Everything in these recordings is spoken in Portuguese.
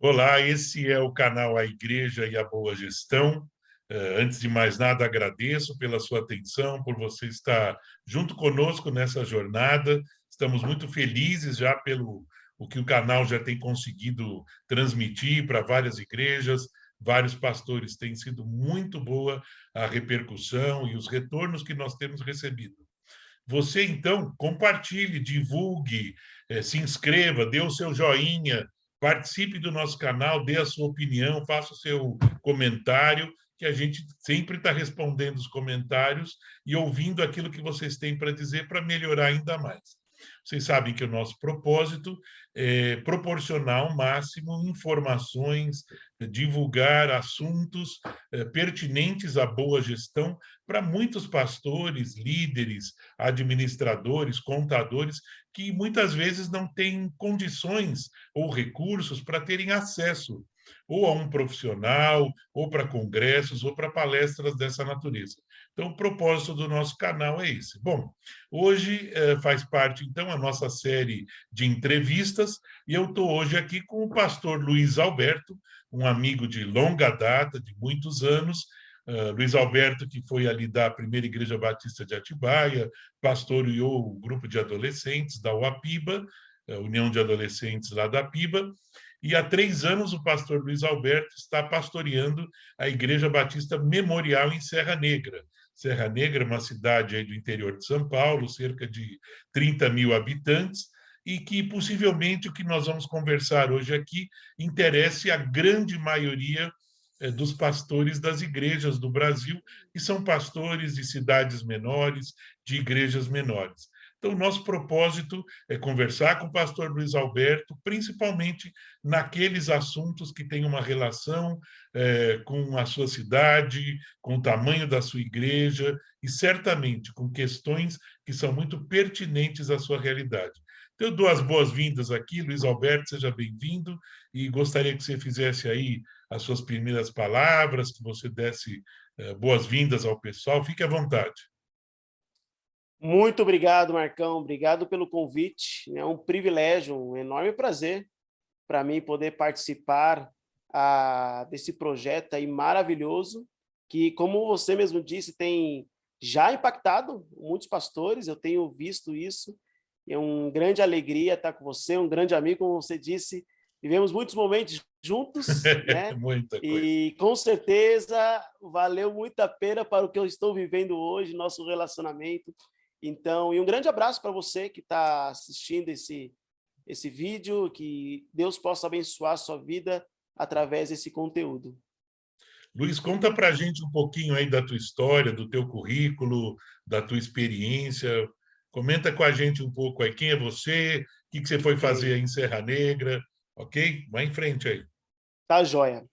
Olá, esse é o canal A Igreja e a Boa Gestão. Antes de mais nada, agradeço pela sua atenção, por você estar junto conosco nessa jornada. Estamos muito felizes já pelo o que o canal já tem conseguido transmitir para várias igrejas, vários pastores. Tem sido muito boa a repercussão e os retornos que nós temos recebido. Você, então, compartilhe, divulgue, se inscreva, dê o seu joinha, participe do nosso canal, dê a sua opinião, faça o seu comentário, que a gente sempre está respondendo os comentários e ouvindo aquilo que vocês têm para dizer para melhorar ainda mais. Vocês sabem que o nosso propósito é proporcionar ao máximo informações, divulgar assuntos pertinentes à boa gestão para muitos pastores, líderes, administradores, contadores, que muitas vezes não têm condições ou recursos para terem acesso ou a um profissional, ou para congressos, ou para palestras dessa natureza. Então, o propósito do nosso canal é esse. Bom, hoje faz parte, então, a nossa série de entrevistas, e eu estou hoje aqui com o pastor Luiz Alberto, um amigo de longa data, de muitos anos, Luiz Alberto, que foi ali da Primeira Igreja Batista de Atibaia, pastoreou o grupo de adolescentes da UAPIBA, União de Adolescentes lá da PIBA, e há 3 anos o pastor Luiz Alberto está pastoreando a Igreja Batista Memorial em Serra Negra. Serra Negra é uma cidade aí do interior de São Paulo, cerca de 30 mil habitantes, e que possivelmente o que nós vamos conversar hoje aqui interesse a grande maioria dos pastores das igrejas do Brasil, que são pastores de cidades menores, de igrejas menores. Então, nosso propósito é conversar com o pastor Luiz Alberto, principalmente naqueles assuntos que têm uma relação com a sua cidade, com o tamanho da sua igreja e, certamente, com questões que são muito pertinentes à sua realidade. Então, eu dou as boas-vindas aqui, Luiz Alberto, seja bem-vindo, e gostaria que você fizesse aí as suas primeiras palavras, que você desse boas-vindas ao pessoal. Fique à vontade. Muito obrigado, Marcão. Obrigado pelo convite. É um privilégio, um enorme prazer para mim poder participar desse projeto aí maravilhoso, que, como você mesmo disse, tem já impactado muitos pastores. Eu tenho visto isso. É uma grande alegria estar com você, um grande amigo, como você disse. Vivemos muitos momentos juntos, né? Muita coisa. E com certeza valeu muito a pena para o que eu estou vivendo hoje, nosso relacionamento. Então, e um grande abraço para você que está assistindo esse vídeo, que Deus possa abençoar a sua vida através desse conteúdo. Luiz, conta para a gente um pouquinho aí da tua história, do teu currículo, da tua experiência. Comenta com a gente um pouco aí quem é você, o que você foi fazer aí em Serra Negra, ok? Vai em frente aí. Tá, joia.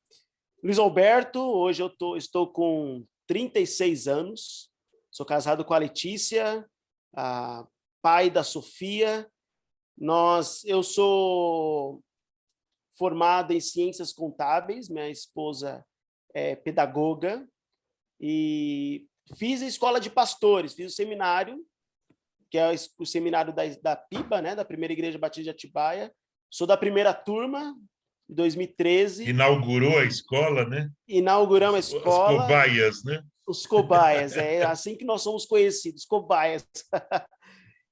Luiz Alberto, hoje estou com 36 anos, sou casado com a Letícia, pai da Sofia. Eu sou formado em ciências contábeis, minha esposa é pedagoga, e fiz a escola de pastores, fiz o seminário, que é o seminário da PIBA, né, da Primeira Igreja Batista de Atibaia. Sou da primeira turma, de 2013. Inaugurou a escola, né? Inauguramos a As escola, cobaias, né? os cobaias, é assim que nós somos conhecidos, cobaias.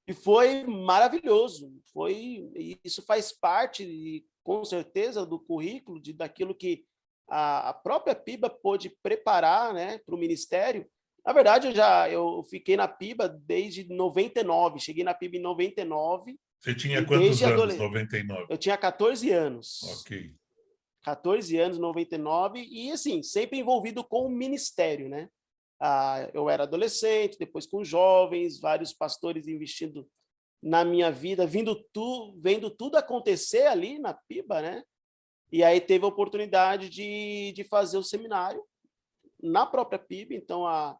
E foi maravilhoso. Isso faz parte, com certeza, do currículo, daquilo que a própria PIBA pôde preparar, né, para o ministério. Na verdade, eu fiquei na PIBA desde 99, cheguei na PIBA em 99, Você tinha e quantos desde anos, adolescente 99? eu tinha 14 anos. Ok. 14 anos, 99, e assim, sempre envolvido com o ministério, né? Eu era adolescente, depois com jovens, vários pastores investindo na minha vida, vendo tudo acontecer ali na PIBA, né? E aí teve a oportunidade de fazer o seminário na própria PIBA, então a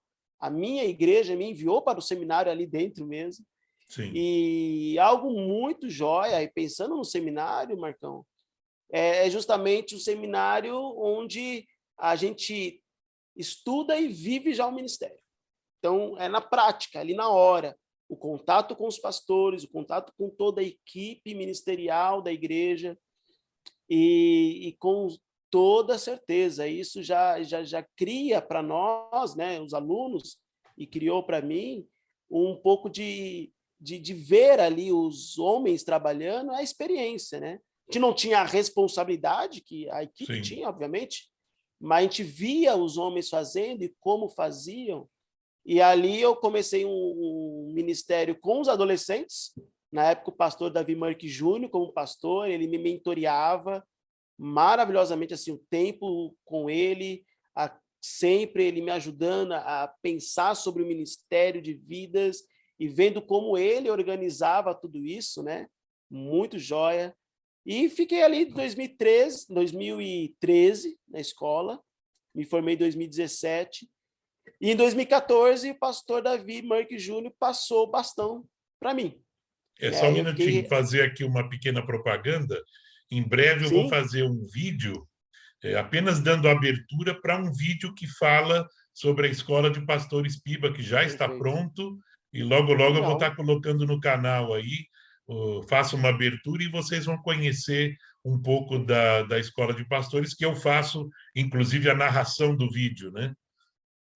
minha igreja me enviou para o seminário ali dentro mesmo. Sim. E algo muito jóia, e pensando no seminário, Marcão, é justamente o seminário onde a gente estuda e vive já o ministério. Então, é na prática, ali na hora, o contato com os pastores, o contato com toda a equipe ministerial da igreja. E com toda certeza, isso já cria para nós, né, os alunos, e criou para mim um pouco de ver ali os homens trabalhando, a experiência, né? A gente não tinha a responsabilidade que a equipe Sim. tinha, obviamente, mas a gente via os homens fazendo e como faziam, e ali eu comecei um ministério com os adolescentes. Na época, o pastor Davi Mark Júnior, como pastor, ele me mentoreava maravilhosamente, assim, o tempo com ele, sempre ele me ajudando a pensar sobre o ministério de vidas e vendo como ele organizava tudo isso, né? Muito joia. E fiquei ali em 2013 na escola, me formei em 2017, e em 2014 o pastor Davi Mark Júnior passou o bastão para mim. É E só um aí eu minutinho, fiquei, fazer aqui uma pequena propaganda. Em breve eu vou sim, fazer um vídeo, apenas dando abertura para um vídeo que fala sobre a Escola de Pastores Piba, que já está perfeito, pronto, e logo, logo eu vou legal. estar colocando no canal aí. Faço uma abertura e vocês vão conhecer um pouco da Escola de Pastores, que eu faço, inclusive, a narração do vídeo, né?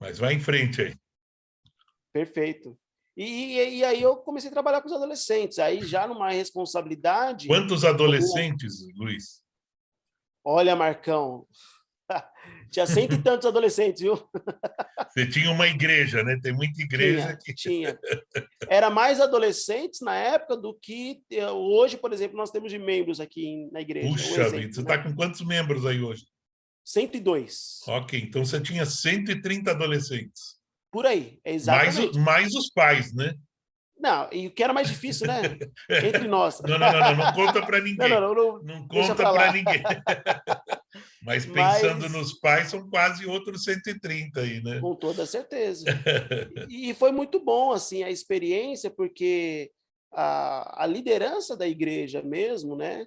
Mas vai em frente aí. Perfeito. E aí eu comecei a trabalhar com os adolescentes, aí já numa responsabilidade, Quantos como, adolescentes, Luiz? olha, Marcão, tinha cento e tantos adolescentes, viu? Você tinha uma igreja, né? Tem muita igreja Tinha, que. tinha. Era mais adolescentes na época do que hoje, por exemplo, nós temos de membros aqui na igreja, um Puxa vida, você exemplo, está né? com quantos membros aí hoje? 102. Ok, então você tinha 130 adolescentes. Por aí, exatamente. Mais os pais, né? Não, e o que era mais difícil, né? Entre nós. Não, não, não, não, não conta para Não, não, ninguém. não, não, Não deixa conta para para lá. ninguém. Mas pensando Mas, nos pais, são quase outros 130 aí, né? com toda certeza. E foi muito bom, assim, a experiência, porque a liderança da igreja mesmo, né,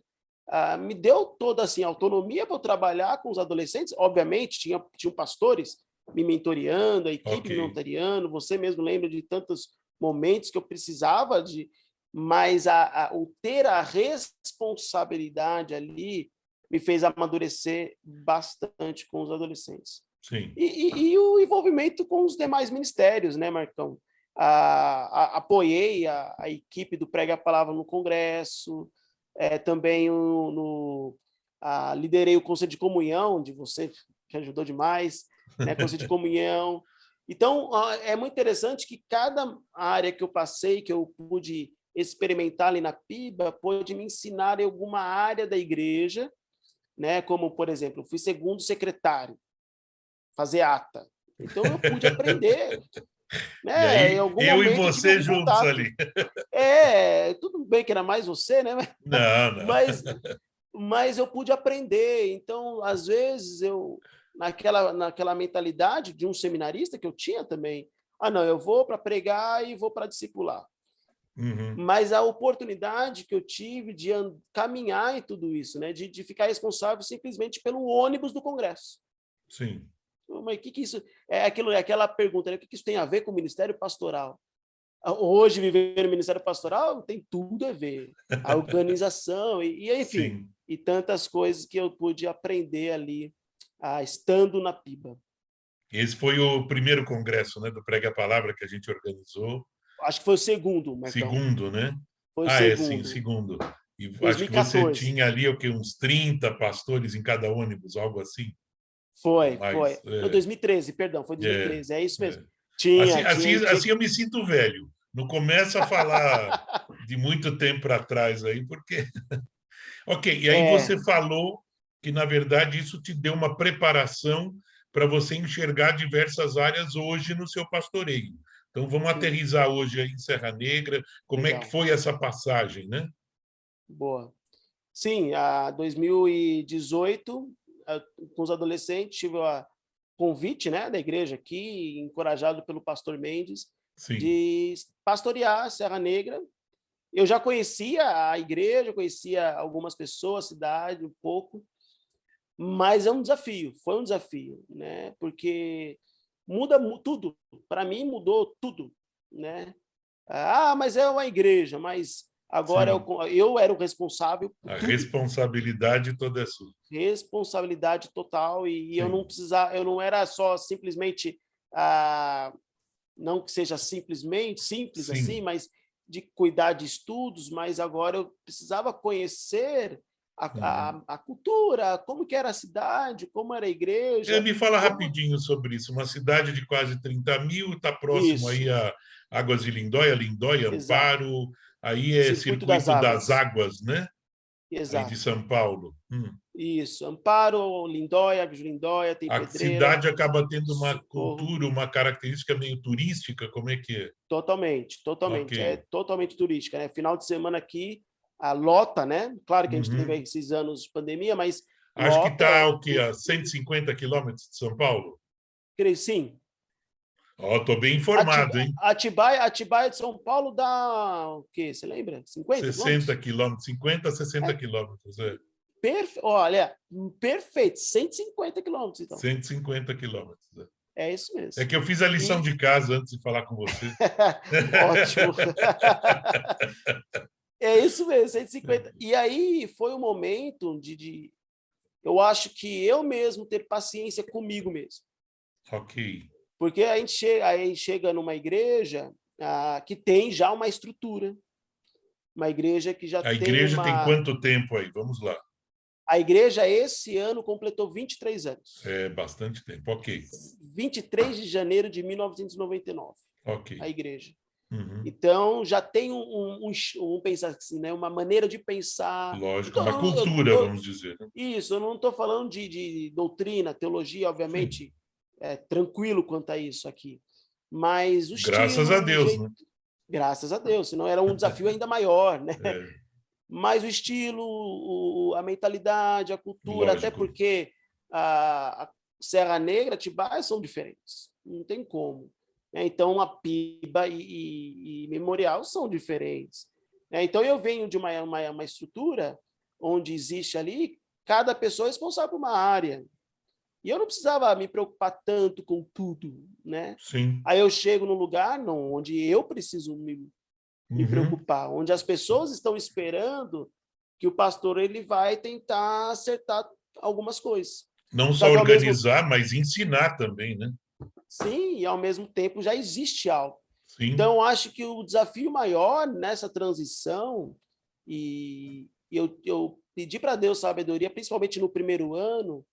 me deu toda, assim, autonomia para eu trabalhar com os adolescentes. Obviamente, tinham pastores me mentoreando, a equipe Ok, me mentoreando, você mesmo lembra de tantos momentos que eu precisava de, mas o ter a responsabilidade ali me fez amadurecer bastante com os adolescentes. sim. E o envolvimento com os demais ministérios, né, Marcão? Apoiei a equipe do Prega a Palavra no Congresso, também liderei o Conselho de Comunhão, de você, que ajudou demais, né, Conselho de Comunhão. Então, é muito interessante que cada área que eu passei, que eu pude experimentar ali na PIBA, pôde me ensinar em alguma área da igreja, né, como, por exemplo, fui segundo secretário, fazer ata. Então eu pude aprender, E né? Em aí, algum eu e momento eu tive você algum juntos contato. ali. Tudo bem que era mais você, né? Não, não. Mas, mas eu pude aprender. Então, às vezes, naquela mentalidade de um seminarista que eu tinha também, não, eu vou para pregar e vou para discipular. Uhum, Mas a oportunidade que eu tive de caminhar em tudo isso, né? De ficar responsável simplesmente pelo ônibus do Congresso. sim. Mas o que isso é aquela pergunta, né? O que isso tem a ver com o ministério pastoral? Hoje, viver no ministério pastoral tem tudo a ver. A organização, enfim, Sim. e tantas coisas que eu pude aprender ali, estando na PIBA. Esse foi o primeiro congresso, né, do Prega a Palavra que a gente organizou. Acho que foi o segundo, Marcão. Segundo, né? Foi o Ah, é sim, o segundo, segundo. E acho que você 2014. tinha ali o que, uns 30 pastores em cada ônibus, algo assim. Ou Foi. mais. Não, 2013, perdão, foi É, 2013, é isso mesmo. é. Assim, Tinha, assim, tinha, tinha. assim eu me sinto velho. Não começo a falar de muito tempo para trás aí, porque. Ok, e aí você É, falou que, na verdade, isso te deu uma preparação para você enxergar diversas áreas hoje no seu pastoreio. Então, vamos sim, aterrizar hoje aí em Serra Negra. Como é que legal, foi essa passagem, né? boa. Sim, a 2018, com os adolescentes, tive o convite, né, da igreja aqui, encorajado pelo pastor Mendes, Sim, de pastorear a Serra Negra. Eu já conhecia a igreja, conhecia algumas pessoas, a cidade, um pouco, mas é um desafio, foi um desafio, né? Porque muda tudo. Para mim, mudou tudo, né? Mas é uma igreja, mas Agora Sim. eu era o responsável por A tudo. responsabilidade toda é sua. Responsabilidade total, e eu não Sim. precisava, eu não era só simplesmente, não que seja simples assim, Sim. mas de cuidar de estudos, mas agora eu precisava conhecer Uhum. a cultura, como que era a cidade, como era a igreja, Me fala como... rapidinho sobre isso. Uma cidade de quase 30 mil, está próximo aí Isso, a Águas de Lindóia, Lindóia, exato. Amparo, aí é Circuito das Circuito das Águas, Águas, né? Aí de exato. São Paulo. Isso, Amparo, Lindóia, Águas de Lindóia, tem A Pedreira, cidade acaba tendo uma Socorro. cultura, uma característica meio turística, como é que é? Totalmente, Ok. totalmente. É totalmente turística, né? Final de semana aqui, a lota, né? Claro que a gente teve Uhum. esses anos de pandemia, mas Acho que lota, está o quê? A 150 quilômetros de São Paulo? creio sim. Ó, estou bem informado, hein? Atibaia de São Paulo dá o quê? Você lembra? 50 60 quilômetros? quilômetros, 50 a 60 É, quilômetros, é. olha, perfeito, 150 quilômetros, então. 150 quilômetros. É isso É mesmo. que eu fiz a lição E de casa antes de falar com você. ótimo. É isso mesmo, 150. E aí foi o momento eu acho que eu mesmo ter paciência comigo mesmo. Ok. Porque aí chega numa igreja que tem já uma estrutura, uma igreja que já A tem igreja tem uma... quanto tempo aí? Vamos lá. A igreja, esse ano, completou 23 anos. É bastante tempo. Ok. 23 de janeiro de 1999, Ok. a igreja. Uhum. Então, já tem pensar assim, né? Uma maneira de pensar. Lógico, Então, uma cultura, vamos dizer, né? isso, eu não estou falando de doutrina, teologia, Sim. obviamente, tranquilo quanto a isso aqui. Mas o Graças a estilo, o Deus, jeito, né? graças a Deus, senão era um desafio ainda maior, né? É, Mas o estilo, a mentalidade, a cultura, até lógico. porque a Serra Negra, Atibaia são diferentes, não tem como. Né? Então, a Piba e Memorial são diferentes. Né? Então, eu venho de uma estrutura onde existe ali, cada pessoa é responsável por uma área. E eu não precisava me preocupar tanto com tudo, né? Sim. Aí eu chego num lugar onde eu preciso me Uhum. preocupar, onde as pessoas estão esperando que o pastor ele vai tentar acertar algumas coisas. Não Só só que ao mesmo organizar, mas ensinar também, né? sim, e ao mesmo tempo já existe algo. Sim. Então, eu acho que o desafio maior nessa transição, e eu pedi para Deus sabedoria, principalmente no primeiro ano,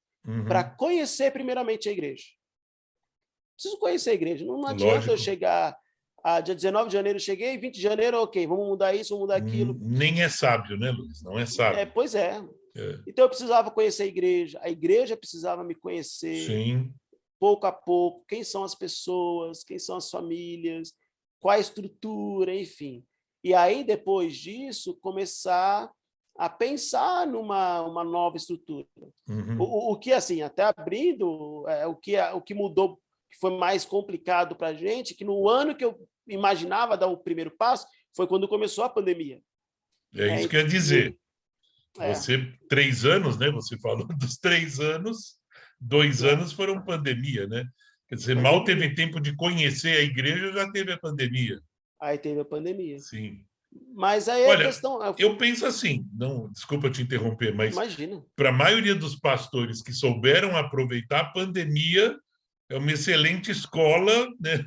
para Uhum. conhecer primeiramente a igreja. Preciso conhecer a igreja. Não adianta eu Lógico. chegar dia 19 de janeiro, cheguei, 20 de janeiro, ok, vamos mudar isso, vamos mudar aquilo. Nem é sábio, né, Luiz? Não é sábio. Pois é. É. Então eu precisava conhecer a igreja precisava me conhecer, Sim. pouco a pouco, quem são as pessoas, quem são as famílias, qual a estrutura, enfim. E aí, depois disso, começar a pensar numa uma nova estrutura. Uhum. O que, assim, até abrindo, o que mudou, que foi mais complicado para a gente, que no ano que eu imaginava dar o primeiro passo, foi quando começou a pandemia. É isso Né? que eu ia dizer. É, Você, 3 anos, né? Você falou dos 3 anos, 2 anos foram pandemia, né? Quer dizer, mal pandemia. teve tempo de conhecer a igreja, já teve a pandemia. Aí teve a pandemia. Sim. Mas aí a Olha, questão, eu penso assim, não, desculpa te interromper, mas imagina. para a maioria dos pastores que souberam aproveitar a pandemia, é uma excelente escola, né?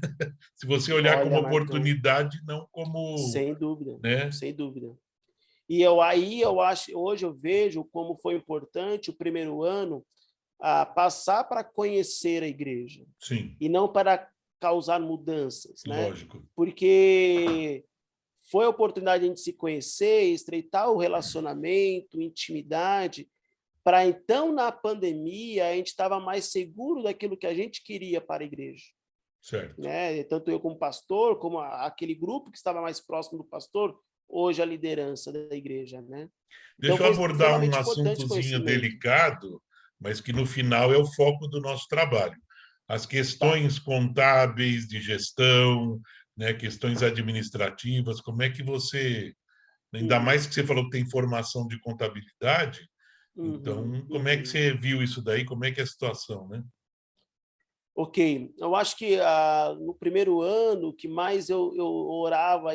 Se você olhar como Olha, Marcão, oportunidade, não como, sem dúvida, né? sem dúvida. E eu acho, hoje eu vejo como foi importante o primeiro ano passar para conhecer a igreja Sim, e não para causar mudanças, né? lógico. Porque foi a oportunidade de a gente se conhecer, estreitar o relacionamento, intimidade, para então, na pandemia, a gente estava mais seguro daquilo que a gente queria para a igreja. Certo. Né? Tanto eu como pastor, como aquele grupo que estava mais próximo do pastor, hoje a liderança da igreja. Né? Então, Deixa eu foi abordar um extremamente importante esse assuntozinho conhecimento. delicado, mas que no final é o foco do nosso trabalho. As Tá. questões contábeis, de gestão, né, questões administrativas, como é que você, ainda Uhum, mais que você falou que tem formação de contabilidade, uhum, então como é que uhum. você viu isso daí? Como é que é a situação, né? Ok, eu acho que no primeiro ano, o que mais eu orava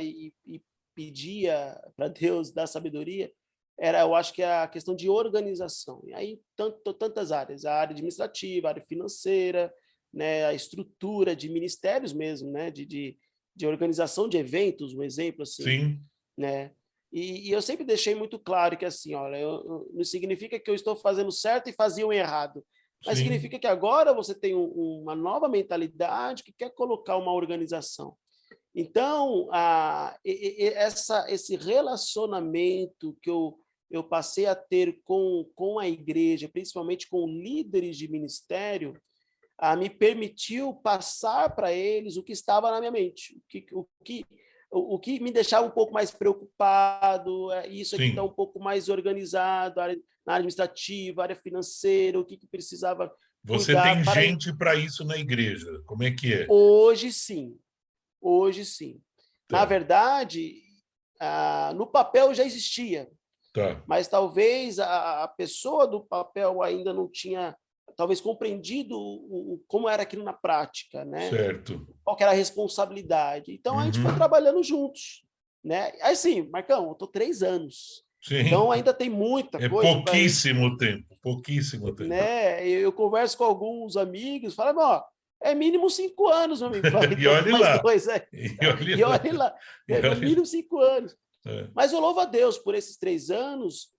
pedia para Deus dar sabedoria, eu acho que é a questão de organização. E aí, tantas áreas, a área administrativa, a área financeira, né, a estrutura de ministérios mesmo, né, de organização de eventos, um exemplo assim, Sim, né? E eu sempre deixei muito claro que assim, olha, não significa que eu estou fazendo certo e fazia o errado, mas sim. significa que agora você tem uma nova mentalidade que quer colocar uma organização. Então, esse relacionamento que eu passei a ter com a igreja, principalmente com líderes de ministério, me permitiu passar para eles o que estava na minha mente, o que me deixava um pouco mais preocupado, isso aqui está um Sim. pouco mais organizado, na área administrativa, área financeira, o que precisava Você cuidar tem para gente para isso na igreja. Como é que é? hoje sim, hoje sim. Na Tá, verdade, no papel já existia, tá, mas talvez a pessoa do papel ainda não tinha, talvez, compreendido como era aquilo na prática, né? certo. Qual que era a responsabilidade. Então, a gente foi Uhum. trabalhando juntos, né? Assim, Marcão, eu estou 3 anos, Sim, então ainda tem muita é coisa para a gente, pouquíssimo tempo, pouquíssimo tempo. né? Eu converso com alguns amigos, falam, ó, é mínimo 5 anos, meu amigo. Fala, E então tem olhe mais lá, 2 aí. e olhe E lá, olha lá, e no olhe lá. mínimo 5 anos. É. Mas eu louvo a Deus por esses 3 anos,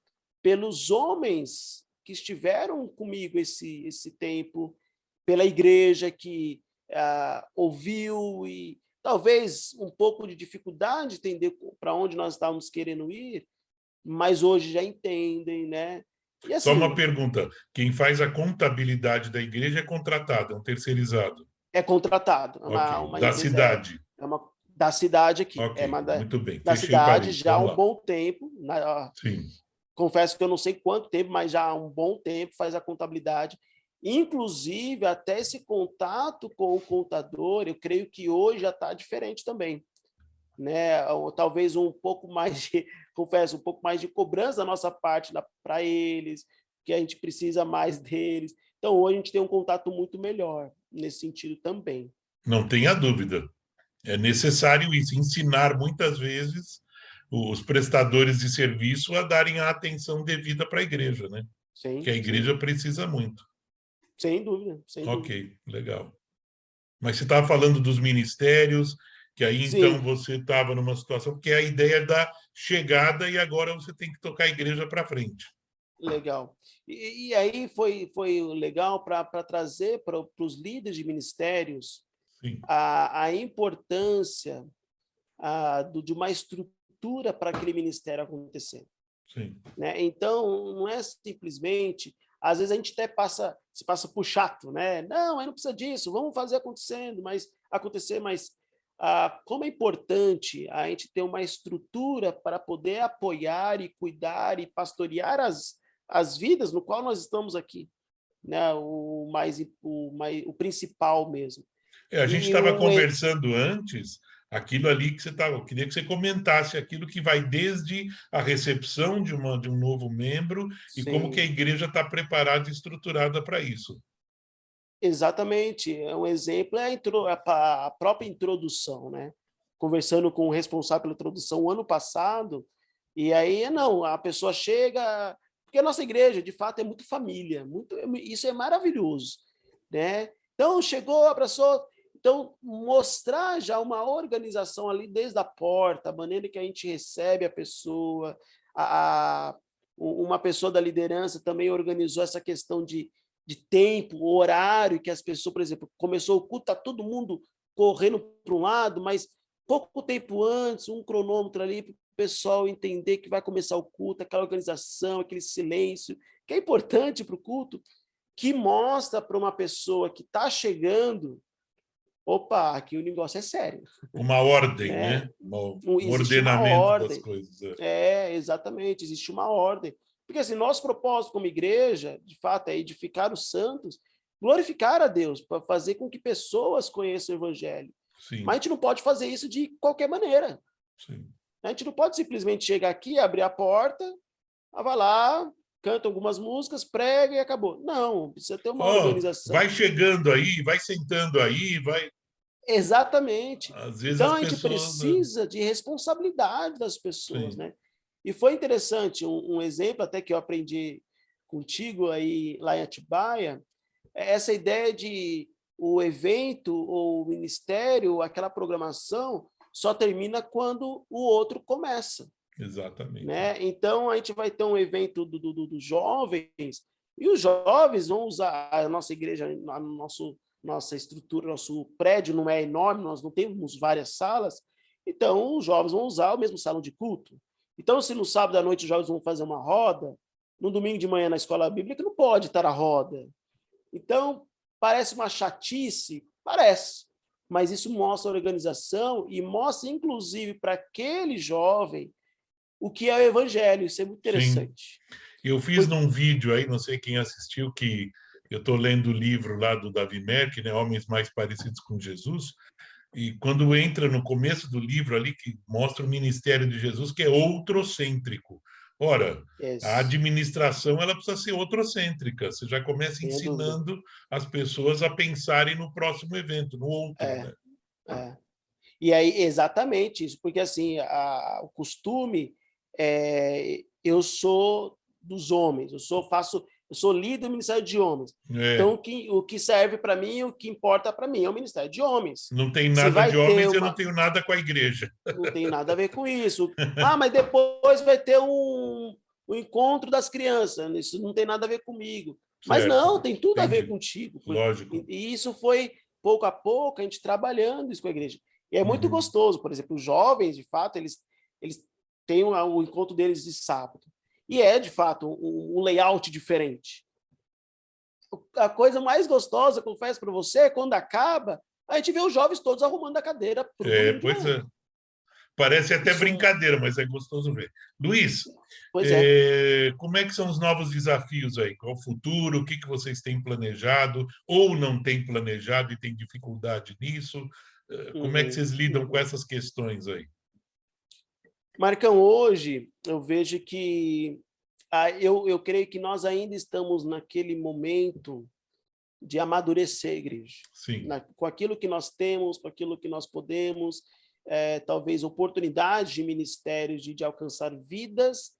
pelos homens que estiveram comigo esse tempo, pela igreja que ouviu e talvez um pouco de dificuldade de entender para onde nós estávamos querendo ir, mas hoje já entendem, né? E Só uma assim, pergunta: quem faz a contabilidade da igreja é contratado, é um terceirizado. é contratado, Ok. uma Da empresa, cidade. é uma da cidade aqui, Ok, é uma muito bem. da Fechei cidade parênteses. já há Vamos um lá. bom tempo, Sim. confesso que eu não sei quanto tempo, mas já há um bom tempo faz a contabilidade. Inclusive, até esse contato com o contador, eu creio que hoje já está diferente também, né? Ou talvez um pouco mais de, confesso, um pouco mais de cobrança da nossa parte para eles, que a gente precisa mais deles. Então, hoje a gente tem um contato muito melhor nesse sentido também. Não tenha dúvida. É necessário isso, ensinar muitas vezes os prestadores de serviço a darem a atenção devida para a igreja, né? Que Sim, a sim, igreja precisa muito. sem dúvida, sem Ok, dúvida. legal. Mas você estava falando dos ministérios, que aí então Sim, você estava numa situação que é a ideia da chegada e agora você tem que tocar a igreja para frente. legal. E aí foi legal para trazer para os líderes de ministérios Sim, a importância de uma estrutura para aquele ministério acontecer. sim. Né? Então, não é simplesmente. Às vezes a gente até se passa por chato, né? Não, aí não precisa disso, vamos fazer acontecer, mas como é importante a gente ter uma estrutura para poder apoiar e cuidar e pastorear as vidas no qual nós estamos aqui, né? O principal mesmo. É, a gente E estava conversando antes, aquilo ali que você estava. Eu queria que você comentasse aquilo que vai desde a recepção de um novo membro e como que a sim, igreja está preparada e estruturada para isso. exatamente. Um exemplo é a própria introdução, né? Conversando com o responsável pela introdução o ano passado, e aí não, a pessoa chega, porque a nossa igreja, de fato, é muito família, isso é maravilhoso, né? Então chegou, abraçou, então mostrar já uma organização ali desde a porta, a maneira que a gente recebe a pessoa, uma pessoa da liderança também organizou essa questão de tempo, horário, que as pessoas, por exemplo, começou o culto, está todo mundo correndo para um lado, mas pouco tempo antes, um cronômetro ali para o pessoal entender que vai começar o culto, aquela organização, aquele silêncio, que é importante para o culto, que mostra para uma pessoa que está chegando, opa, aqui o negócio é sério, Uma ordem, né? né? Um Existe uma ordenamento das ordem, coisas. É. exatamente, existe uma ordem. Porque assim, nosso propósito como igreja, de fato, é edificar os santos, glorificar a Deus, para fazer com que pessoas conheçam o Evangelho. Mas a Sim, gente não pode fazer isso de qualquer maneira. sim. A gente não pode simplesmente chegar aqui, abrir a porta, vai lá, canta algumas músicas, prega e acabou. Não, precisa ter uma Ó, vai organização. chegando aí, vai sentando aí, vai. Exatamente. Às vezes Então, as a gente pessoas... precisa de responsabilidade das pessoas, Sim, né? E foi interessante, um exemplo até que eu aprendi contigo aí lá em Atibaia, é essa ideia de o evento ou o ministério, aquela programação, só termina quando o outro começa, exatamente. né? Então, a gente vai ter um evento dos jovens, e os jovens vão usar a nossa igreja, nossa estrutura, nosso prédio não é enorme, nós não temos várias salas, então os jovens vão usar o mesmo salão de culto. Então, se no sábado à noite os jovens vão fazer uma roda, no domingo de manhã na escola bíblica não pode estar a roda. Então, parece uma chatice? Parece. Mas isso mostra a organização e mostra, inclusive, para aquele jovem o que é o evangelho. Isso é muito Sim. interessante. Eu fiz num vídeo aí, não sei quem assistiu, que eu estou lendo o livro lá do Davi Merck, né, Homens Mais Parecidos com Jesus, e quando entra no começo do livro ali, que mostra o ministério de Jesus, que é outrocêntrico. Ora, a Esse, administração ela precisa ser outrocêntrica. Você já começa sem dúvida. ensinando as pessoas a pensarem no próximo evento, no outro, É, né? é. E aí, exatamente isso, porque assim, o costume eu sou dos homens, eu sou líder do Ministério de Homens. Então, É, o que serve para mim, o que importa para mim é o Ministério de Homens. não tem Se nada vai de ter homens, eu não uma. tenho nada com a igreja. Não tem nada a ver com isso. Ah, mas depois vai ter um encontro das crianças. Isso não tem nada a ver comigo. Mas Certo, não, tem tudo a ver entendi. contigo. Lógico. E isso foi, pouco a pouco, a gente trabalhando isso com a igreja. E é muito Uhum. gostoso. Por exemplo, os jovens, de fato, eles têm o encontro deles de sábado. E é, de fato, um layout diferente. A coisa mais gostosa, confesso para você, é quando acaba, a gente vê os jovens todos arrumando a cadeira para o É, domingo de pois é. manhã. Parece até Isso, brincadeira, mas é gostoso ver. Luiz, pois é. como é que são os novos desafios aí? Qual o futuro? O que que vocês têm planejado ou não têm planejado e têm dificuldade nisso? Como é que Uhum, vocês lidam com uhum. essas questões aí? Marcão, hoje eu vejo que eu creio que nós ainda estamos naquele momento de amadurecer a igreja, Sim, com aquilo que nós temos, com aquilo que nós podemos, talvez oportunidades de ministérios de alcançar vidas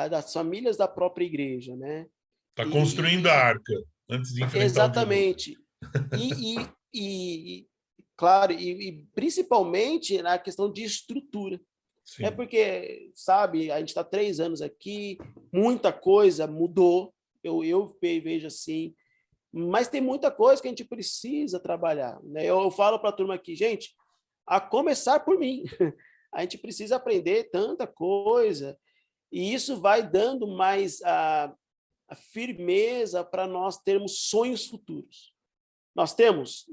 das famílias da própria igreja, né? está construindo a E, arca antes de enfrentar o dilúvio. exatamente. E, e, e claro, e principalmente na questão de estrutura. É Sim, porque, sabe, a gente está 3 anos aqui, muita coisa mudou, eu vejo assim, mas tem muita coisa que a gente precisa trabalhar. Né? Eu falo para a turma aqui, gente, a começar por mim, a gente precisa aprender tanta coisa, e isso vai dando mais a firmeza para nós termos sonhos futuros. Nós temos?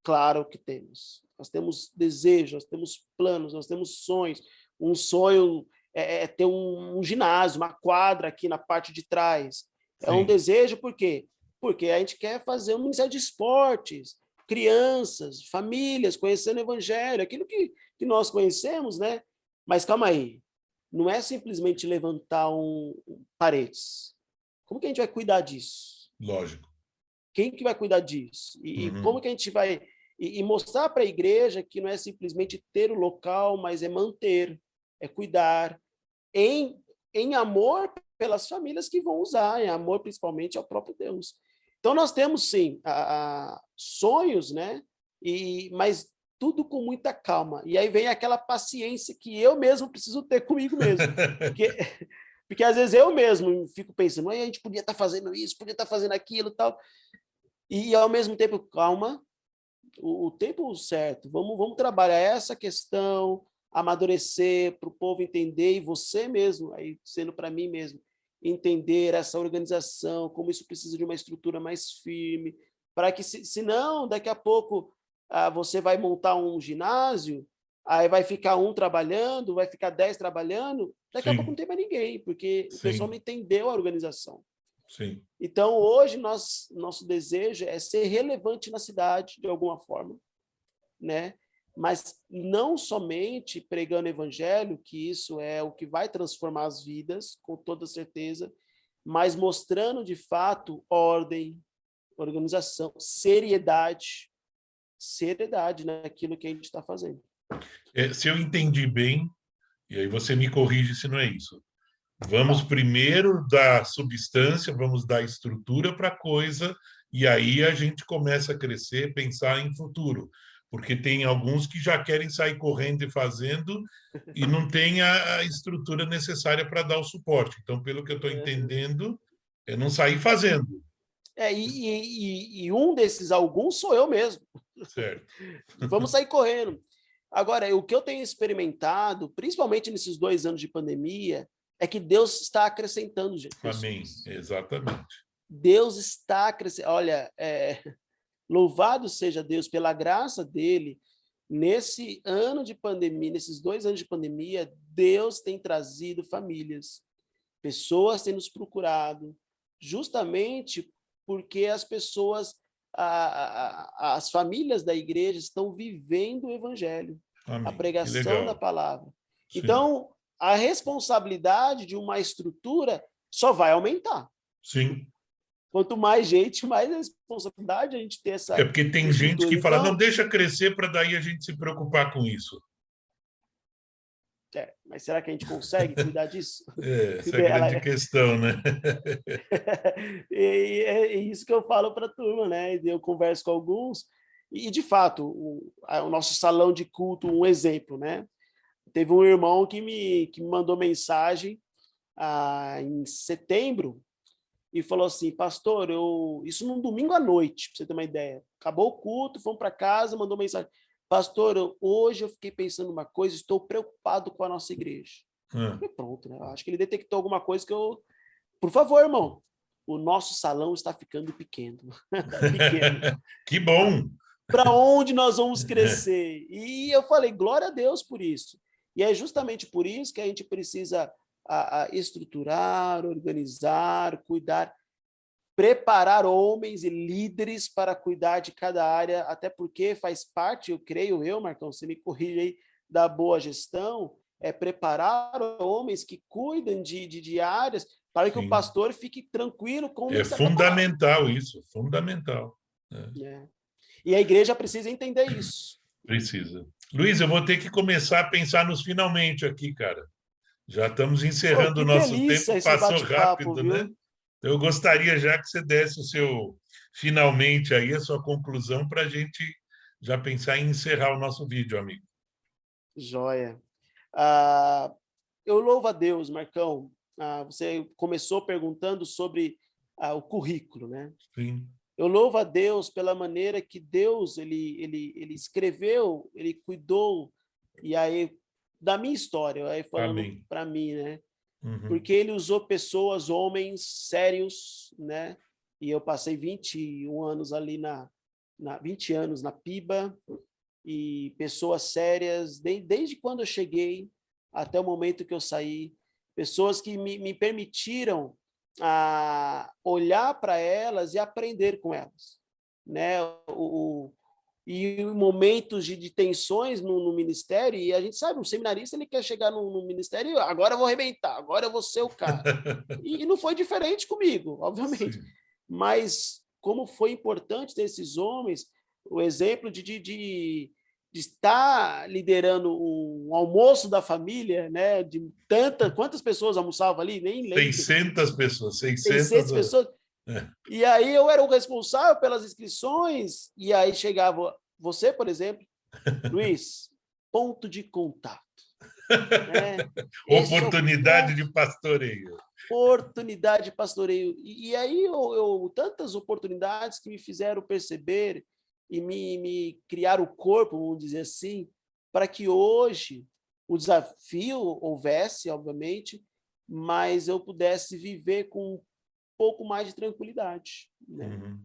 Claro que temos. Nós temos desejos, nós temos planos, nós temos sonhos. Um sonho é ter um ginásio, uma quadra aqui na parte de trás. É um sim, desejo, por quê? Porque a gente quer fazer um ministério de esportes, crianças, famílias, conhecendo o evangelho, aquilo que nós conhecemos, né? Mas calma aí, não é simplesmente levantar paredes. Como que a gente vai cuidar disso? lógico. Quem que vai cuidar disso? E como Uhum. que a gente vai e mostrar para a igreja que não é simplesmente ter o local, mas é manter, é cuidar em amor pelas famílias que vão usar, em amor principalmente ao próprio Deus. Então nós temos sim sonhos, né? Mas tudo com muita calma. E aí vem aquela paciência que eu mesmo preciso ter comigo mesmo, porque porque às vezes eu mesmo fico pensando, a gente podia estar fazendo isso, podia estar fazendo aquilo, tal. E ao mesmo tempo, calma, o tempo certo. Vamos trabalhar essa questão, amadurecer para o povo entender e você mesmo, aí sendo para mim mesmo, entender essa organização, como isso precisa de uma estrutura mais firme, para que, senão, daqui a pouco, você vai montar um ginásio, aí vai ficar um trabalhando, vai ficar 10 trabalhando, daqui a pouco não Sim, tem mais ninguém, porque o pessoal não sim, entendeu a organização. sim. Então, hoje, nosso desejo é ser relevante na cidade, de alguma forma, né? Mas não somente pregando evangelho, que isso é o que vai transformar as vidas, com toda certeza, mas mostrando, de fato, ordem, organização, seriedade, seriedade naquilo que a gente está fazendo. Se eu entendi bem, e aí você me corrige se não é isso. Vamos primeiro dar substância, vamos dar estrutura para a coisa, e aí a gente começa a crescer, pensar em futuro. Porque tem alguns que já querem sair correndo e fazendo, e não tem a estrutura necessária para dar o suporte. Então, pelo que eu estou entendendo, é não sair fazendo. E um desses alguns sou eu mesmo. Certo. Vamos sair correndo. Agora, o que eu tenho experimentado, principalmente nesses 2 anos de pandemia, é que Deus está acrescentando pessoas. Amém, exatamente. Deus está acrescentando. Olha, louvado seja Deus pela graça dele. Nesse ano de pandemia, nesses 2 anos de pandemia, Deus tem trazido famílias, pessoas têm nos procurado, justamente porque as pessoas, as famílias da igreja estão vivendo o evangelho, Amém. a pregação da palavra. Sim. Então, a responsabilidade de uma estrutura só vai aumentar. Sim. Quanto mais gente, mais responsabilidade a gente tem essa. É porque tem gente que fala, não, deixa crescer para daí a gente se preocupar com isso. Mas será que a gente consegue cuidar disso? Essa é a grande questão, né? E é isso que eu falo para a turma, né? Eu converso com alguns, e de fato, o nosso salão de culto, um exemplo, né? Teve um irmão que me mandou mensagem em setembro e falou assim, pastor, isso num domingo à noite, para você ter uma ideia. Acabou o culto, fomos para casa, mandou mensagem. Pastor, hoje eu fiquei pensando uma coisa, estou preocupado com a nossa igreja. E pronto, né? Eu acho que ele detectou alguma coisa que eu... Por favor, irmão, o nosso salão está ficando pequeno. Pequeno. Que bom! Para onde nós vamos crescer? E eu falei, glória a Deus por isso. E é justamente por isso que a gente precisa estruturar, organizar, cuidar, preparar homens e líderes para cuidar de cada área, até porque faz parte, eu creio Marcão, você me corrige aí, da boa gestão, é preparar homens que cuidem de áreas para que o pastor fique tranquilo com é fundamental isso, fundamental. E a igreja precisa entender isso. Precisa. Luiz, eu vou ter que começar a pensar nos finalmente aqui, cara. Já estamos encerrando o nosso tempo, passou rápido, né? Eu gostaria já que você desse o seu finalmente aí, a sua conclusão, para a gente já pensar em encerrar o nosso vídeo, amigo. Joia. Eu louvo a Deus, Marcão. Você começou perguntando sobre o currículo, né? Sim. Eu louvo a Deus pela maneira que Deus ele escreveu, ele cuidou, e aí da minha história, aí falando para mim, né? Porque ele usou pessoas, homens sérios, né? E eu passei 21 anos ali 20 anos na PIBA, e pessoas sérias, desde quando eu cheguei até o momento que eu saí, pessoas que me permitiram olhar para elas e aprender com elas, né? E momentos de tensões no ministério, e a gente sabe, um seminarista ele quer chegar no ministério, agora eu vou arrebentar, agora eu vou ser o cara. E não foi diferente comigo, obviamente. Sim. Mas como foi importante ter esses homens, o exemplo de estar liderando um almoço da família, né? Quantas pessoas almoçavam ali? Nem lembro. 600 pessoas. 600 pessoas. E aí eu era o responsável pelas inscrições, e aí chegava você, por exemplo, Luiz, ponto de contato. Oportunidade de pastoreio. Oportunidade de pastoreio. E aí tantas oportunidades que me fizeram perceber e me criar o corpo, vamos dizer assim, para que hoje o desafio houvesse, obviamente, mas eu pudesse viver com um pouco mais de tranquilidade, né?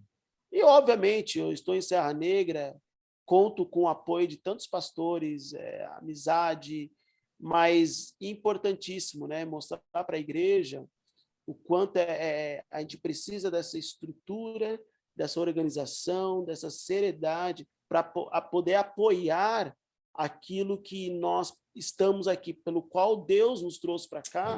E, obviamente, eu estou em Serra Negra, conto com o apoio de tantos pastores, amizade, mas importantíssimo, né? Mostrar para a igreja o quanto a gente precisa dessa estrutura, dessa organização, dessa seriedade, para poder apoiar aquilo que nós estamos aqui, pelo qual Deus nos trouxe para cá,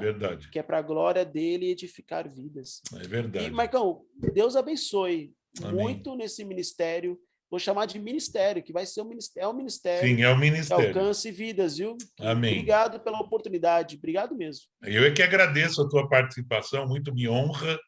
que é para a glória dele edificar vidas. É verdade. E, Marcão, Deus abençoe Amém. muito nesse ministério, vou chamar de ministério, que vai ser um Sim, ministério é o que ministério. alcance vidas, viu? Amém. Obrigado pela oportunidade, obrigado mesmo. Eu é que agradeço a tua participação, muito me honra.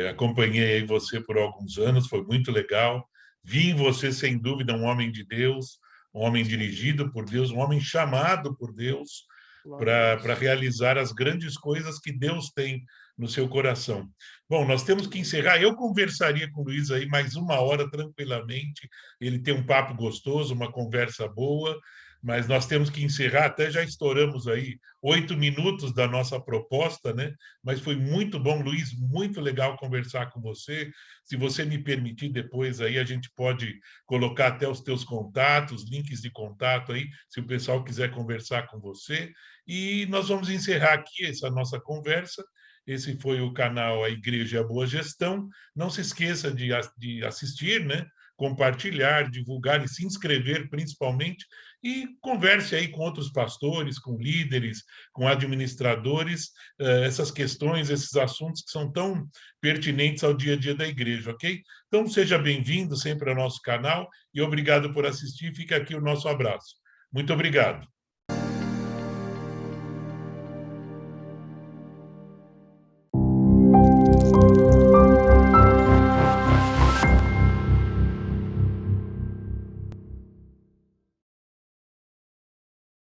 Acompanhei aí você por alguns anos, foi muito legal. Vi em você, sem dúvida, um homem de Deus, um homem dirigido por Deus, um homem chamado por Deus Glória a para Deus. realizar as grandes coisas que Deus tem no seu coração. Bom, nós temos que encerrar. Eu conversaria com o Luiz aí mais uma hora tranquilamente. Ele tem um papo gostoso, uma conversa boa, mas nós temos que encerrar. Até já estouramos aí 8 minutos da nossa proposta, né? Mas foi muito bom, Luiz, muito legal conversar com você. Se você me permitir, depois aí a gente pode colocar até os teus contatos, links de contato aí, se o pessoal quiser conversar com você. E nós vamos encerrar aqui essa nossa conversa. Esse foi o canal A Igreja e a Boa Gestão. Não se esqueça de assistir, né? Compartilhar, divulgar e se inscrever, principalmente, e converse aí com outros pastores, com líderes, com administradores, essas questões, esses assuntos que são tão pertinentes ao dia a dia da igreja, ok? Então, seja bem-vindo sempre ao nosso canal e obrigado por assistir. Fica aqui o nosso abraço. Muito obrigado.